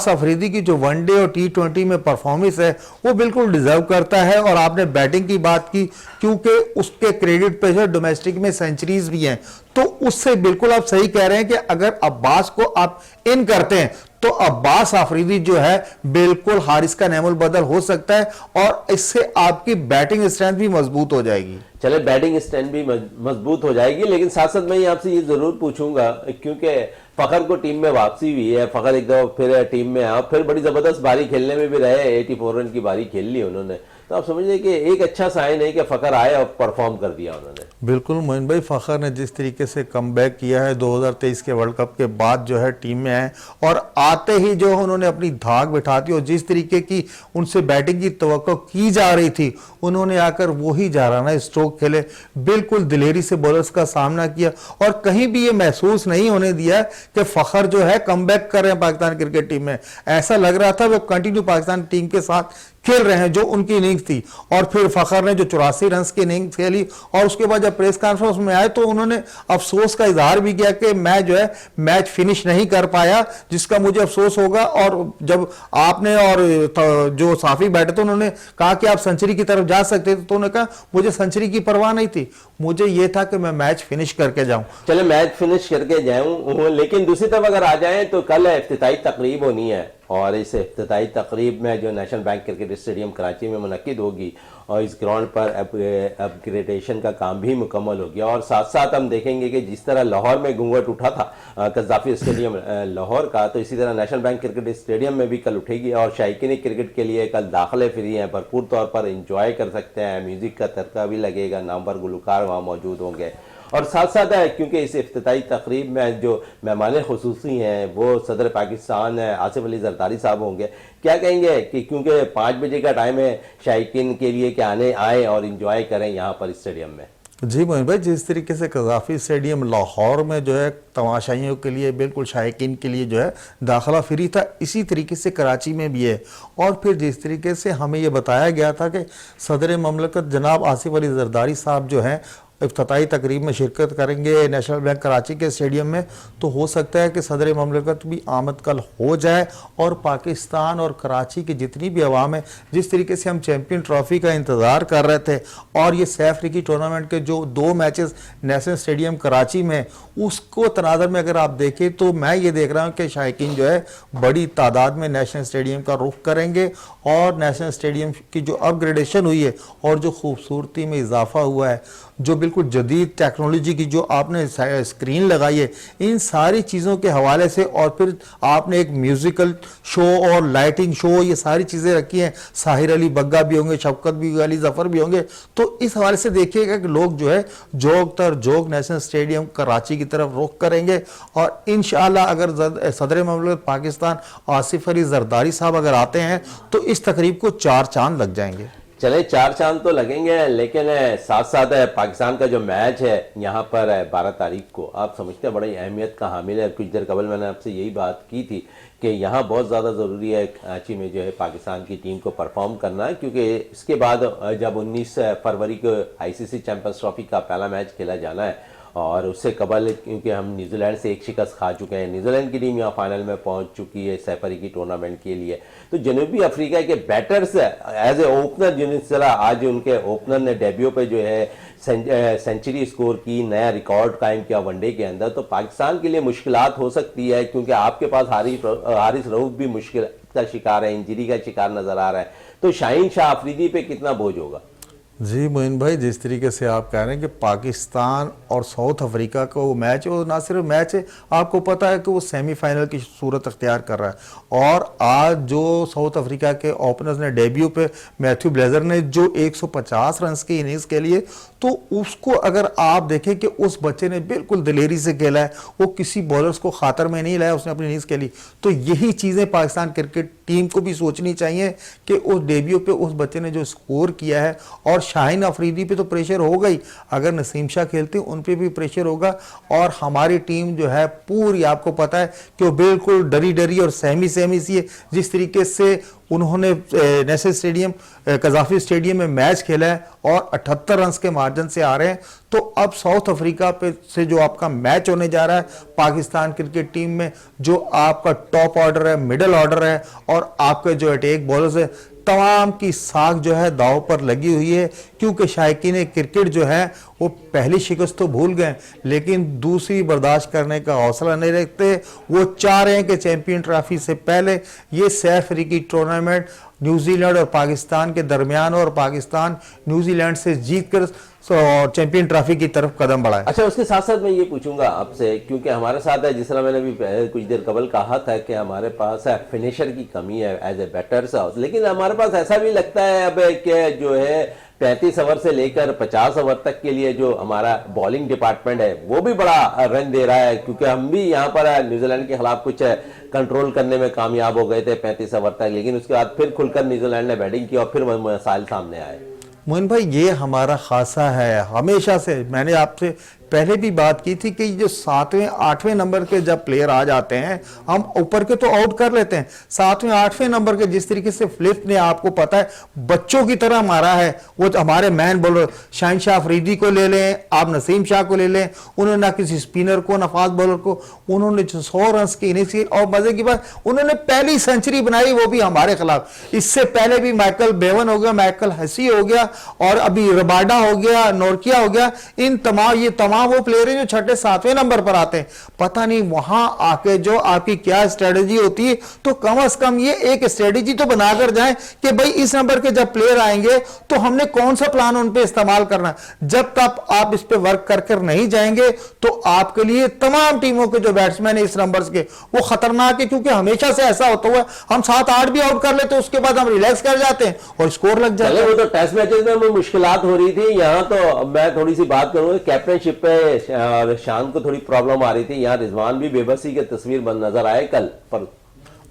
अफरीदी की जो वनडे और T20 में परफॉर्मेंस है वो बिल्कुल डिजर्व करता है। और आपने बैटिंग की बात की, क्योंकि उसके क्रेडिट पे जो डोमेस्टिक में सेंचुरीज भी हैं, तो उससे बिल्कुल आप सही कह रहे हैं कि अगर अब्बास को आप इन करते हैं तो अब्बास आफरीदी जो है बिल्कुल हारिस का नेमुल बदल हो सकता है और इससे आपकी बैटिंग स्ट्रेंथ भी मजबूत हो जाएगी। चले बैटिंग स्ट्रेंथ भी मजबूत हो जाएगी, लेकिन साथ साथ मैं आपसे ये जरूर पूछूंगा क्योंकि फखर को टीम में वापसी हुई है, फखर एक दफा फिर टीम में आया, फिर बड़ी जबरदस्त बारी खेलने में भी रहे, 84 रन की बारी खेल ली उन्होंने। तो आप समझिए कि एक अच्छा साइन है कि फखर आए और परफॉर्म कर दिया उन्होंने। बिल्कुल मोइन भाई, फखर ने जिस तरीके से कमबैक किया है 2023 के वर्ल्ड कप के बाद जो है टीम में आए और आते ही जो उन्होंने अपनी धाक बिठा दी और जिस तरीके की उनसे बैटिंग की तवक्को की जा रही थी उन्होंने आकर वही जाराना स्ट्रोक खेले, बिल्कुल दिलेरी से बॉलर्स का सामना किया और कहीं भी ये महसूस नहीं होने दिया कि फखर जो है कमबैक कर रहे हैं पाकिस्तान क्रिकेट टीम में। ऐसा लग रहा था वो कंटिन्यू पाकिस्तान टीम के साथ खेल रहे हैं जो उनकी इनिंग्स थी। और फिर फखर ने जो 84 रन की इनिंग्स खेली और उसके बाद जब प्रेस कॉन्फ्रेंस में आए तो उन्होंने अफसोस का इजहार भी किया कि मैं जो है मैच फिनिश नहीं कर पाया, जिसका मुझे अफसोस होगा। और जब आपने और जो साफी बैठे थे उन्होंने कहा कि आप सेंचुरी की तरफ जा सकते थे, तो उन्होंने कहा मुझे सेंचुरी की परवाह नहीं थी, मुझे ये था कि मैं मैच फिनिश करके जाऊं। चले मैच फिनिश करके जाऊं, लेकिन दूसरी तरफ अगर आ जाएं तो कल इफ्तिताई तकरीब होनी है और इस इफ्तिताई तकरीब में जो national bank cricket stadium Karachi में मुनक्किद होगी और इस ग्राउंड पर अपग्रेडेशन का काम भी मुकम्मल हो गया और साथ साथ हम देखेंगे कि जिस तरह लाहौर में घूंघट उठा था कज़ाफ़ी स्टेडियम लाहौर का, तो इसी तरह नेशनल बैंक क्रिकेट स्टेडियम में भी कल उठेगी और शायकीन क्रिकेट के लिए कल दाखिले फ्री हैं, भरपूर तौर पर इंजॉय कर सकते हैं, म्यूज़िक का तड़का भी लगेगा, नामवर गुलकार वहाँ मौजूद होंगे और साथ साथ है क्योंकि इस इफ्तिताई तकरीब में जो मेहमान खुसूसी हैं वो सदर पाकिस्तान आसिफ अली जरदारी साहब होंगे। क्या कहेंगे कि क्योंकि 5 बजे का टाइम है शायकीन के लिए कि आए और इंजॉय करें यहाँ पर स्टेडियम में। जी मोइन भाई, जिस तरीके से कज़ाफ़ी स्टेडियम लाहौर में जो है तमाशाइयों के लिए बिल्कुल शायकीन के लिए जो है दाखिला फ्री था, इसी तरीके से कराची में भी है। और फिर जिस तरीके से हमें ये बताया गया था कि सदर ममलकत जनाब आसिफ अली जरदारी साहब जो हैं इफ्तिताई तकरीब में शिरकत करेंगे नेशनल बैंक कराची के स्टेडियम में, तो हो सकता है कि सदर ममलकत भी आमद कल हो जाए और पाकिस्तान और कराची की जितनी भी अवाम है, जिस तरीके से हम चैम्पियन ट्रॉफी का इंतज़ार कर रहे थे और ये सैफ अफ्रीकी टूर्नामेंट के जो 2 मैचेस नेशनल स्टेडियम कराची में, उसको तनाज़र में अगर आप देखें तो मैं ये देख रहा हूँ कि शायकीन जो है बड़ी तादाद में नेशनल स्टेडियम का रुख करेंगे और नेशनल स्टेडियम की जो अपग्रेडेशन हुई है और जो खूबसूरती में इजाफा हुआ है, जो बिल्कुल जदीद टेक्नोलॉजी की जो आपने स्क्रीन लगाई है, इन सारी चीज़ों के हवाले से और फिर आपने एक म्यूज़िकल शो और लाइटिंग शो, ये सारी चीज़ें रखी हैं, साहिर अली बग्गा भी होंगे, शफकत भी अली जफ़र भी होंगे, तो इस हवाले से देखिएगा कि लोग जो है जोग नेशनल स्टेडियम कराची की तरफ रुख करेंगे और इंशाअल्लाह अगर सदर ममलकत पाकिस्तान आसिफ अली जरदारी साहब अगर आते हैं तो इस तकरीब को 4 चांद लग जाएंगे। चले 4 चांद तो लगेंगे, लेकिन साथ साथ पाकिस्तान का जो मैच है यहाँ पर 12 तारीख को, आप समझते हैं बड़ी अहमियत का हामिल है। कुछ देर कबल मैंने आपसे यही बात की थी कि यहाँ बहुत ज़्यादा ज़रूरी है कराची में जो है पाकिस्तान की टीम को परफॉर्म करना, क्योंकि इसके बाद जब 19 फरवरी को ICC चैम्पियंस ट्रॉफी का पहला मैच खेला जाना है और उससे कबल क्योंकि हम न्यूजीलैंड से एक शिकस्त खा चुके हैं, न्यूजीलैंड की टीम यहाँ फाइनल में पहुँच चुकी है सैफ अफ्रीकी टूर्नामेंट के लिए, तो जनूबी अफ्रीका के बैटर्स एज ए ओपनर जिस तरह आज उनके ओपनर ने डेब्यू पे जो है सेंचुरी स्कोर की, नया रिकॉर्ड कायम किया वनडे के अंदर, तो पाकिस्तान के लिए मुश्किलात हो सकती है क्योंकि आपके पास हारिस रऊफ भी मुश्किल का शिकार है, इंजरी का शिकार नजर आ रहा है, तो शाहीन शाह अफरीदी पे कितना बोझ होगा? जी मोइन भाई, जिस तरीके से आप कह रहे हैं कि पाकिस्तान और साउथ अफ्रीका का वो मैच, वो ना सिर्फ मैच है, आपको पता है कि वो सेमीफाइनल की सूरत अख्तियार कर रहा है और आज जो साउथ अफ्रीका के ओपनर्स ने डेब्यू पे मैथ्यू ब्लेजर ने जो 150 रन की इनिंग्स के लिए, तो उसको अगर आप देखें कि उस बच्चे ने बिल्कुल दिलेरी से खेला है, वो किसी बॉलर्स को खातर में नहीं लाया उसने अपनी इनिंग्स के लिए। तो यही चीज़ें पाकिस्तान क्रिकेट टीम को भी सोचनी चाहिए कि उस डेब्यू पे उस बच्चे ने जो स्कोर किया है, और शाहीन अफरीदी पे तो प्रेशर होगा ही, अगर नसीम शाह खेलते उन पे भी प्रेशर होगा, और हमारी टीम जो है पूरी आपको पता है कि वो बिल्कुल डरी डरी और सहमी सहमी सी है। जिस तरीके से उन्होंने नेशनल स्टेडियम कज़ाफ़ी स्टेडियम में मैच खेला है और 78 रन के मार्जिन से आ रहे हैं, तो अब साउथ अफ्रीका पे से जो आपका मैच होने जा रहा है पाकिस्तान क्रिकेट टीम में, जो आपका टॉप ऑर्डर है, मिडल ऑर्डर है और आपके जो अटैक बॉलर्स है, तमाम की साख जो है दाव पर लगी हुई है, क्योंकि शायकीन क्रिकेट जो है वो पहली शिकस्त तो भूल गए लेकिन दूसरी बर्दाश्त करने का हौसला नहीं रखते। वो चाह रहे हैं कि चैंपियन ट्रॉफी से पहले ये सैफ अफ्रीकी टूर्नामेंट न्यूजीलैंड और पाकिस्तान के दरमियान और पाकिस्तान न्यूजीलैंड से जीतकर और चैंपियन ट्रॉफी की तरफ कदम बढ़ाए। अच्छा, उसके साथ साथ मैं ये पूछूंगा आपसे, क्योंकि हमारे साथ है, जिस तरह मैंने भी कुछ देर कबल कहा था कि हमारे पास फिनिशर की कमी है एज ए बैटर्स, लेकिन हमारे पास ऐसा भी लगता है अब कि जो है 35 ओवर से लेकर 50 ओवर तक के लिए जो हमारा बॉलिंग डिपार्टमेंट है वो भी बड़ा रन दे रहा है, क्योंकि हम भी यहाँ पर न्यूजीलैंड के खिलाफ कुछ कंट्रोल करने में कामयाब हो गए थे 35 ओवर तक, लेकिन उसके बाद फिर खुलकर न्यूजीलैंड ने बैटिंग की और फिर मसाइल सामने आए। मोइन भाई, ये हमारा खासा है, हमेशा से मैंने आपसे पहले भी बात की थी कि जो 7वें 8वें नंबर के जब प्लेयर आ जाते हैं हम ऊपर के तो आउट कर लेते हैं, 7वें 8वें नंबर के जिस तरीके से फ्लिप ने आपको पता है बच्चों की तरह मारा है, वो तो हमारे मैन बॉलर शाहिनशाह अफरीदी को ले लें, आप नसीम शाह को ले लें, उन्होंने ना किसी स्पिनर को ना फास्ट बॉलर को, उन्होंने 100 रन की इनिंग्स की और मजे की बात उन्होंने पहली सेंचुरी बनाई वो भी हमारे खिलाफ। इससे पहले भी माइकल बेवन हो गया, माइकल हसी हो गया और अभी रबाडा हो गया, नोरकिया हो गया, इन तमाम वो प्लेयर हैं जो 6 7वें नंबर पर आते हैं। पता नहीं वहां आके जो आपकी क्या स्ट्रेटेजी होती है, तो कम से कम ये एक स्ट्रेटेजी तो बनाकर जाएं कि भाई इस नंबर के जब प्लेयर आएंगे तो हमने कौन सा प्लान उन पे इस्तेमाल करना। जब तक आप इस पे वर्क कर नहीं जाएंगे तो आपके लिए तमाम टीमों के जो बैट्समैन है इस नंबर्स के वो खतरनाक है, क्योंकि हमेशा से ऐसा होता हुआ हम 7-8 भी आउट कर लेते हैं, उसके बाद हम रिलैक्स कर जाते हैं और स्कोर लग जाता है। वो तो टेस्ट मैचेस में मुश्किलात हो रही थी, यहाँ तो मैं थोड़ी सी बात करूंगा कैप्टनशिप पे शान को थोड़ी प्रॉब्लम आ रही थी, यहाँ रिजवान भी बेबसी के तस्वीर बन नजर आए कल पर।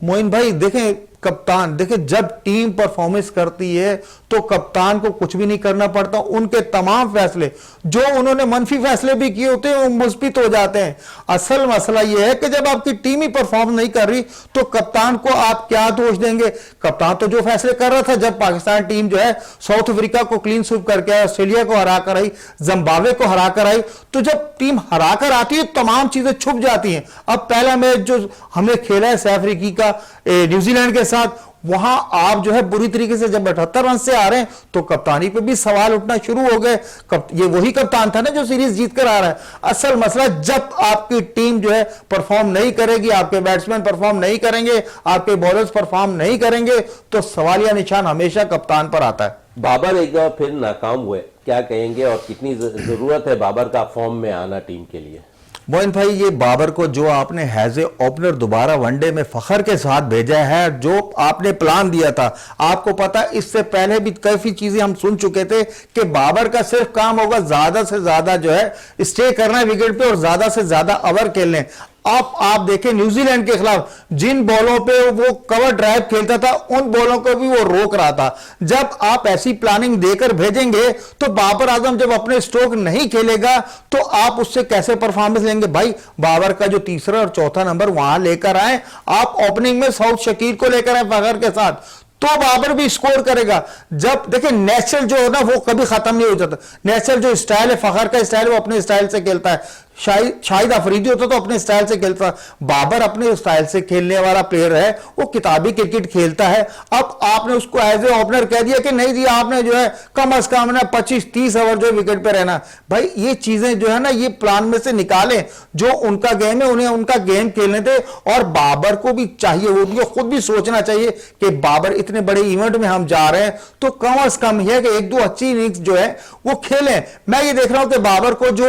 मोइन भाई देखें कप्तान, देखें जब टीम परफॉर्मेंस करती है तो कप्तान को कुछ भी नहीं करना पड़ता, उनके तमाम फैसले जो उन्होंने मनफी फैसले भी किए होते हैं वो मुस्बित हो जाते हैं। असल मसला यह है कि जब आपकी टीम ही परफॉर्म नहीं कर रही तो कप्तान को आप क्या दोष देंगे। कप्तान तो जो फैसले कर रहा था, जब पाकिस्तान टीम जो है साउथ अफ्रीका को क्लीन स्वीप करके आई, ऑस्ट्रेलिया को हरा कर आई, जिम्बाब्वे को हरा कर आई, तो जब टीम हरा कर आती है तमाम चीजें छुप जाती हैं। अब पहला मैच जो हमने खेला है साउथ अफ्रीकी का न्यूजीलैंड के साथ, वहां आप जो है बुरी तरीके से जब 78 रन से आ रहे हैं तो कप्तानी पे भी सवाल उठना शुरू हो गए। ये वही कप्तान था ना जो सीरीज जीत कर आ रहा है। असल मसला जब आपकी टीम जो है परफॉर्म नहीं करेगी, आपके बैट्समैन परफॉर्म नहीं करेंगे, आपके बॉलर्स परफॉर्म नहीं करेंगे तो सवालिया निशान हमेशा कप्तान पर आता है। बाबर एक बार फिर नाकाम हुए, क्या कहेंगे और कितनी जरूरत है बाबर का फॉर्म में आना टीम के लिए? मोइन भाई ये बाबर को जो आपने हैज ए ओपनर दोबारा वनडे में फखर के साथ भेजा है, जो आपने प्लान दिया था, आपको पता है इससे पहले भी काफी चीजें हम सुन चुके थे कि बाबर का सिर्फ काम होगा ज्यादा से ज्यादा जो है स्टे करना है विकेट पे और ज्यादा से ज्यादा ओवर खेलने। आप देखें न्यूजीलैंड के खिलाफ जिन बॉलों पे वो कवर ड्राइव खेलता था उन बॉलों को भी वो रोक रहा था। जब आप ऐसी प्लानिंग देकर भेजेंगे तो बाबर आजम जब अपने स्ट्रोक नहीं खेलेगा तो आप उससे कैसे परफॉर्मेंस लेंगे। भाई बाबर का जो तीसरा और चौथा नंबर वहां लेकर आए, आप ओपनिंग में साउथ शकील को लेकर आए फखर के साथ, तो बाबर भी स्कोर करेगा। जब देखिए नेचुरल जो है ना वो कभी खत्म नहीं हो जाता। नेचुरल जो स्टाइल है फखर का स्टाइल, वो अपने स्टाइल से खेलता है। शाहिद अफरीदी होता तो अपने स्टाइल से खेलता, बाबर अपने स्टाइल से खेलने वाला प्लेयर है, वो किताबी क्रिकेट खेलता है। अब आपने उसको एज ए ओपनर कह दिया कि नहीं जी आपने जो है कम से कम ना 25-30 ओवर जो विकेट पे रहना। भाई ये चीजें जो है ना ये प्लान में से निकालें, जो उनका गेम है उन्हें उनका गेम खेलने दे। और बाबर को भी चाहिए, उनको खुद भी सोचना चाहिए कि बाबर इतने बड़े इवेंट में हम जा रहे हैं तो कम से कम है कि 1-2 अच्छी इनिंग्स जो है वो खेलें। मैं ये देख रहा हूं कि बाबर को जो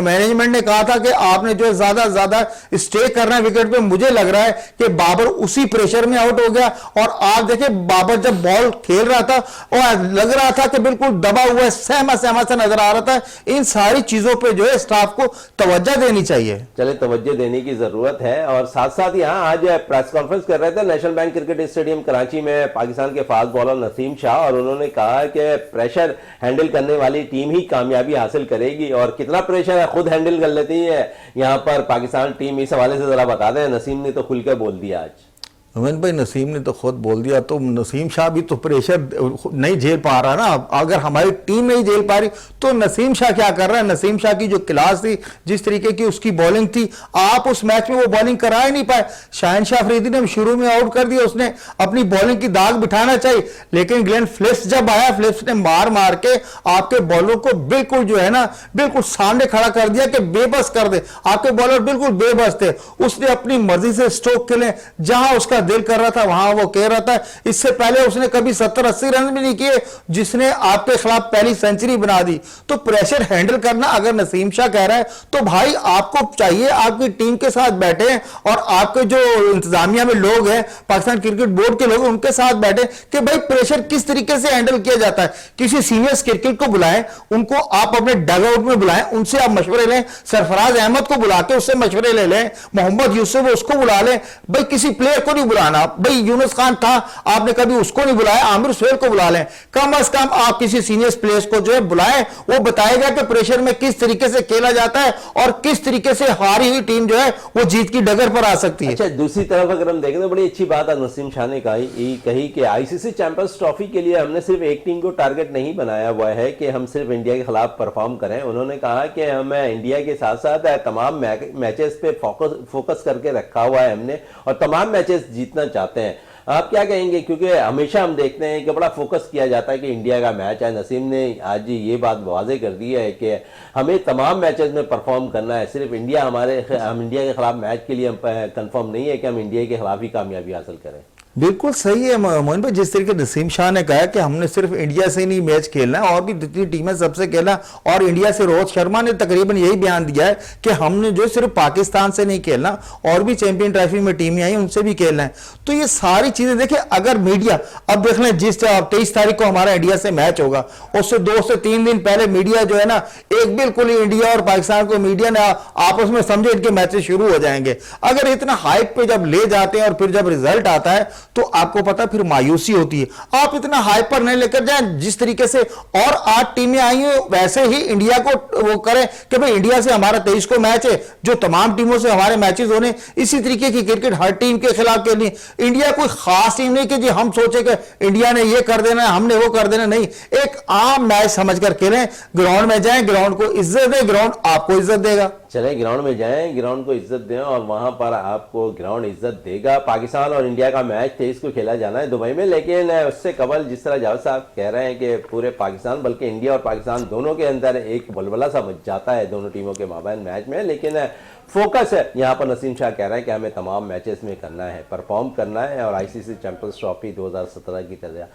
मैनेजमेंट ने कहा था कि आपने जो ज्यादा ज्यादा स्टे करना है विकेट पे, मुझे लग रहा है कि बाबर उसी प्रेशर में आउट हो गया। और आप देखिए बाबर जब बॉल खेल रहा था और लग रहा था कि बिल्कुल दबा हुआ है, सहमा सहमा सा नजर आ रहा था। इन सारी चीजों पे जो है स्टाफ को तवज्जो देनी चाहिए। चले तवज्जो देने की जरूरत है। और साथ साथ यहाँ आज प्रेस कॉन्फ्रेंस कर रहे थे national bank cricket stadium Karachi में पाकिस्तान के फास्ट बॉलर नसीम शाह, और उन्होंने कहा कि प्रेशर हैंडल करने वाली टीम ही कामयाबी हासिल करेगी। और कितना प्रेशर है खुद हैंडल कर लेती है यहाँ पर पाकिस्तान टीम, इस हवाले से जरा बता दें। नसीम ने तो खुलकर बोल दिया आज। मोमिन भाई नसीम ने तो खुद बोल दिया, तो नसीम शाह भी तो प्रेशर नहीं झेल पा रहा ना। अगर हमारी टीम नहीं झेल पा रही तो नसीम शाह क्या कर रहा है। नसीम शाह की जो क्लास थी, जिस तरीके की उसकी बॉलिंग थी, आप उस मैच में वो बॉलिंग करा ही नहीं पाए। शाहिनशाह अफरीदी ने शुरू में आउट कर दिया, उसने अपनी बॉलिंग की दाग बिठाना चाहिए। लेकिन ग्लेन फिलिप्स जब आया, फिलिप्स ने मार मार के आपके बॉलर को बिल्कुल जो है ना बिल्कुल सामने खड़ा कर दिया कि बेबस कर दे। आपके बॉलर बिल्कुल बेबस थे, उसने अपनी मर्जी से स्ट्रोक खेले, जहां उसका दिल कर रहा था वहां वो कह रहा था। इससे पहले उसने कभी 70-80 रन भी नहीं किए, जिसने आपके खिलाफ पहली सेंचुरी बना दी। तो प्रेशर हैंडल करना अगर नसीम शाह कह रहा है तो भाई आपको चाहिए आपकी टीम के साथ बैठे और आपके जो इंतजामिया में लोग हैं, पाकिस्तान क्रिकेट बोर्ड के लोग, उनके साथ बैठे कि भाई प्रेशर किस तरीके से हैंडल किया जाता है। किसी सीनियर क्रिकेट को बुलाएं, उनको आप अपने डग आउट में बुलाएं, उनसे आप मशवरे लें। सरफराज अहमद को बुला के उससे मशवरे ले लें, मोहम्मद यूसुफ उसको बुला लें। भाई किसी प्लेयर को नहीं बुलाना भाई? यूनुस खान था, आपने कभी उसको नहीं बुलाया, आमिर सुहेल को बुला लें। कम अज कम आप किसी सीनियर प्लेयर्स को जो है बुलाएं, वो बताएगा कि प्रेशर में किस तरीके से खेला जाता है और किस तरीके से हारी हुई टीम जो है वो जीत की डगर पर आ सकती है। अच्छा, दूसरी तरफ अगर हम देखें तो बड़ी अच्छी बात है नसीम शाह ने कही कि आईसीसी चैंपियंस ट्रॉफी के लिए हमने सिर्फ एक टीम को टारगेट नहीं बनाया हुआ है कि हम सिर्फ इंडिया के खिलाफ परफॉर्म करें। उन्होंने कहा कि हम इंडिया के साथ साथ तमाम मैचेस पे फोकस करके रखा हुआ है हमने और तमाम मैचेस जीतना चाहते हैं। आप क्या कहेंगे, क्योंकि हमेशा हम देखते हैं कि बड़ा फोकस किया जाता है कि इंडिया का मैच है। नसीम ने आज ये बात वाज़े कर दी है कि हमें तमाम मैचेस में परफॉर्म करना है, सिर्फ हम इंडिया के खिलाफ मैच के लिए हम कंफर्म नहीं है कि हम इंडिया के खिलाफ ही कामयाबी हासिल करें। बिल्कुल सही है मोहन भाई, जिस तरीके नसीम शाह ने कहा कि हमने सिर्फ इंडिया से नहीं मैच खेलना है और भी जितनी टीमें सबसे खेलना, और इंडिया से रोहित शर्मा ने तकरीबन यही बयान दिया है कि हमने जो सिर्फ पाकिस्तान से नहीं खेलना और भी चैंपियन ट्रॉफी में टीमें आई उनसे भी खेलना है। तो ये सारी चीजें देखिए, अगर मीडिया अब देख लें, जिस 23 तारीख को हमारा इंडिया से मैच होगा, उससे 2 से 3 दिन पहले मीडिया जो है ना, एक बिल्कुल ही इंडिया और पाकिस्तान को मीडिया ने आपस में समझे इनके मैचेस शुरू हो जाएंगे। अगर इतना हाइप पे जब ले जाते हैं और फिर जब रिजल्ट आता है तो आपको पता फिर मायूसी होती है। आप इतना हाइपर नहीं लेकर जाएं, जिस तरीके से और 8 टीमें आई हैं वैसे ही इंडिया को वो करें कि भाई इंडिया से हमारा 23 को मैच है, जो तमाम टीमों से हमारे मैचेस होने, इसी तरीके की क्रिकेट हर टीम के खिलाफ खेलनी। इंडिया कोई खास टीम नहीं कि जी हम सोचे कि इंडिया ने ये कर देना है, हमने वो कर देना, नहीं, एक आम मैच समझकर खेलें, ग्राउंड में जाएं, ग्राउंड को इज्जत दें, ग्राउंड आपको इज्जत देगा। चले ग्राउंड में जाएं, ग्राउंड को इज्जत दें और वहां पर आपको ग्राउंड इज्जत देगा। पाकिस्तान और इंडिया का मैच 23 को खेला जाना है दुबई में, लेकिन उससे कबल जिस तरह जावेद साहब कह रहे हैं कि पूरे पाकिस्तान, बल्कि इंडिया और पाकिस्तान दोनों के अंदर एक बलबला सा मच जाता है दोनों टीमों के माबैन मैच में। लेकिन फोकस है यहाँ पर, नसीम शाह कह रहा है कि हमें तमाम मैचेस में करना है, परफॉर्म करना है और आईसीसी चैंपियंस ट्रॉफी 2017 की तरह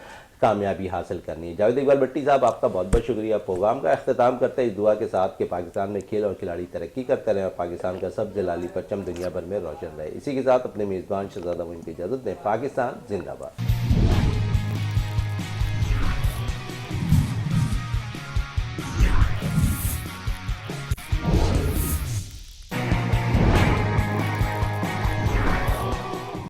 कामयाबी हासिल करनी है। जावेद इकबाल भट्टी साहब, आपका बहुत बहुत शुक्रिया। प्रोग्राम का अख्ताम करते हैं इस दुआ के साथ कि पाकिस्तान में खेल और खिलाड़ी तरक्की करते रहें और पाकिस्तान का सब जलाली परचम दुनिया भर में रोशन रहे। इसी के साथ अपने मेज़बान शहजादा मोइन की इजाज़त दें। पाकिस्तान जिंदाबाद।